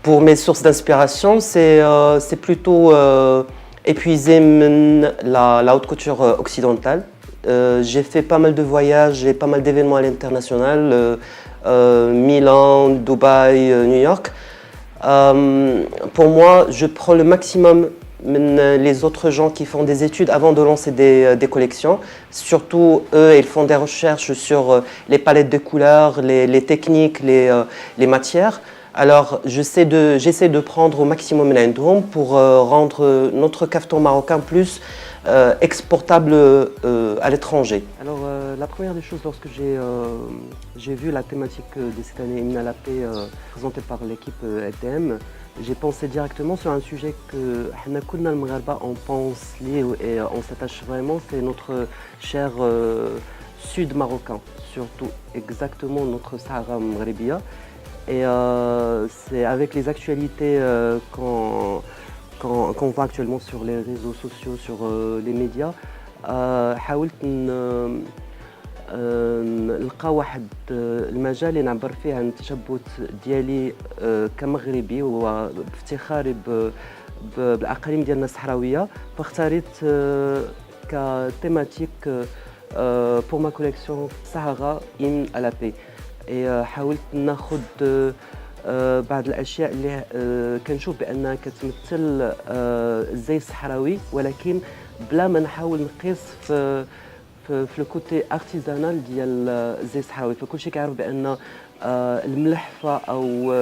Pour mes sources d'inspiration, c'est plutôt épuisé la haute couture occidentale. J'ai fait pas mal de voyages et pas mal d'événements à l'international, Milan, Dubaï, New York. Pour moi, je prends le maximum les autres gens qui font des études avant de lancer des collections. Surtout, eux, ils font des recherches sur les palettes de couleurs, les techniques, les matières. Alors, j'essaie de prendre au maximum l'endroit pour rendre notre caftan marocain plus exportable à l'étranger. Alors, la première des choses, lorsque j'ai vu la thématique de cette année Hymne à la paix présentée par l'équipe LTM, j'ai pensé directement sur un sujet que on pense lié et on s'attache vraiment, c'est notre cher sud marocain, surtout exactement notre Sahara Maghrébia. Et c'est avec les actualités qu'on voit actuellement sur les réseaux sociaux, sur les médias. حاولت نلقى واحد المجال اللي نعبر فيه عن التشبث ديالي كمغربي وافتخاري بالاقاليم ديالنا الصحراويه، فاختاريت كتيماتيك pour ma collection Sahara Hymne à la paix. حاولت ناخذ بعض الاشياء اللي كنشوف بانها كتمثل الزي الصحراوي، ولكن بلا ما نحاول نقيس في الكوتي ارتيزانال ديال الزي الصحراوي. فكلشي كيعرف بان الملحفه او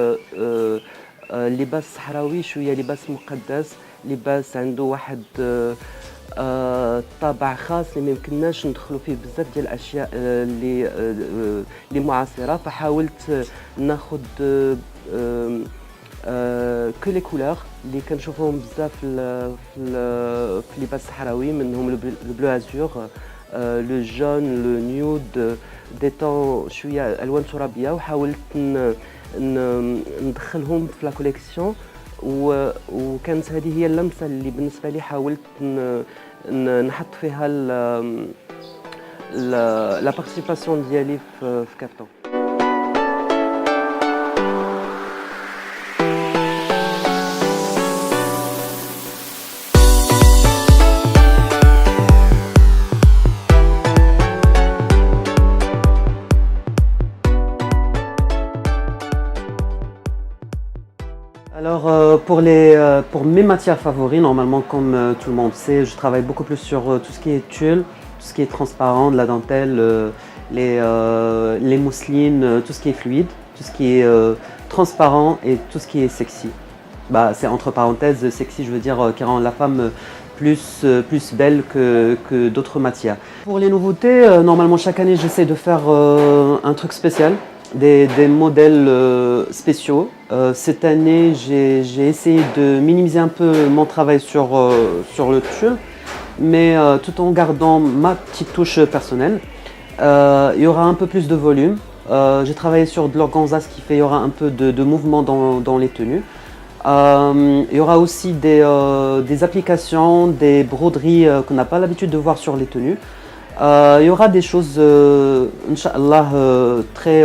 اللباس الصحراوي شويه لباس مقدس، لباس عنده واحد طابع خاص اللي ما يمكنناش ندخلوا فيه بزاف ديال الاشياء اللي معاصره. فحاولت ناخذ كو لي كولور اللي كنشوفوهم بزاف في اللباس الصحراوي، منهم لو بلو ازور، لو جون، لو نيود، دي طون شويه الوان ترابيه، وحاولت ندخلهم في لا كوليكسيون. وكانت هذه هي اللمسه اللي بالنسبه لي حاولت نحط فيها لا بارتيسيباسيون ديالي في كابتون. Alors pour mes matières favoris, normalement comme tout le monde sait, je travaille beaucoup plus sur tout ce qui est tulle, tout ce qui est transparent, de la dentelle, les mousselines, tout ce qui est fluide, tout ce qui est transparent et tout ce qui est sexy. C'est entre parenthèses sexy, je veux dire qui rend la femme plus belle que d'autres matières. Pour les nouveautés, normalement chaque année j'essaie de faire un truc spécial. Des modèles spéciaux. Cette année, j'ai essayé de minimiser un peu mon travail sur le tulle, mais tout en gardant ma petite touche personnelle. Il y aura un peu plus de volume. J'ai travaillé sur de l'organza, ce qui fait qu'il y aura un peu de mouvement dans les tenues. Il y aura aussi des applications, des broderies qu'on n'a pas l'habitude de voir sur les tenues. Il y aura des choses, Inch'Allah, très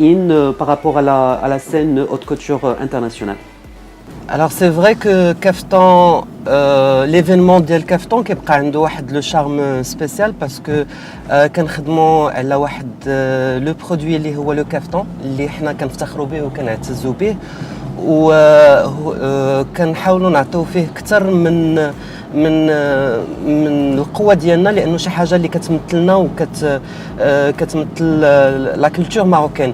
in par rapport à la scène haute couture internationale. Alors c'est vrai que Kaftan, l'événement ديال كافتون كيبقى عنده واحد لو شارم سبيسيال باسكو كنخدموا على واحد لو برودوي اللي هو لو كافتون اللي حنا كنفتخروا به وكنعتزوا به، وكنحاولوا نعطيو فيه اكثر من القوه ديالنا، لانه شي حاجه اللي كتمثلنا كتمثل لا كولتور ماروكان.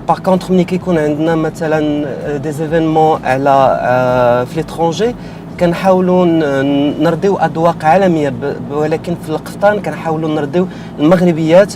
باغ كونطخ ملي كيكون عندنا مثلا دي زيفينمون على في ليترونجي كنحاولوا نرضيو اذواق عالميه، ولكن في القفطان كنحاولوا نرضيو المغربيات.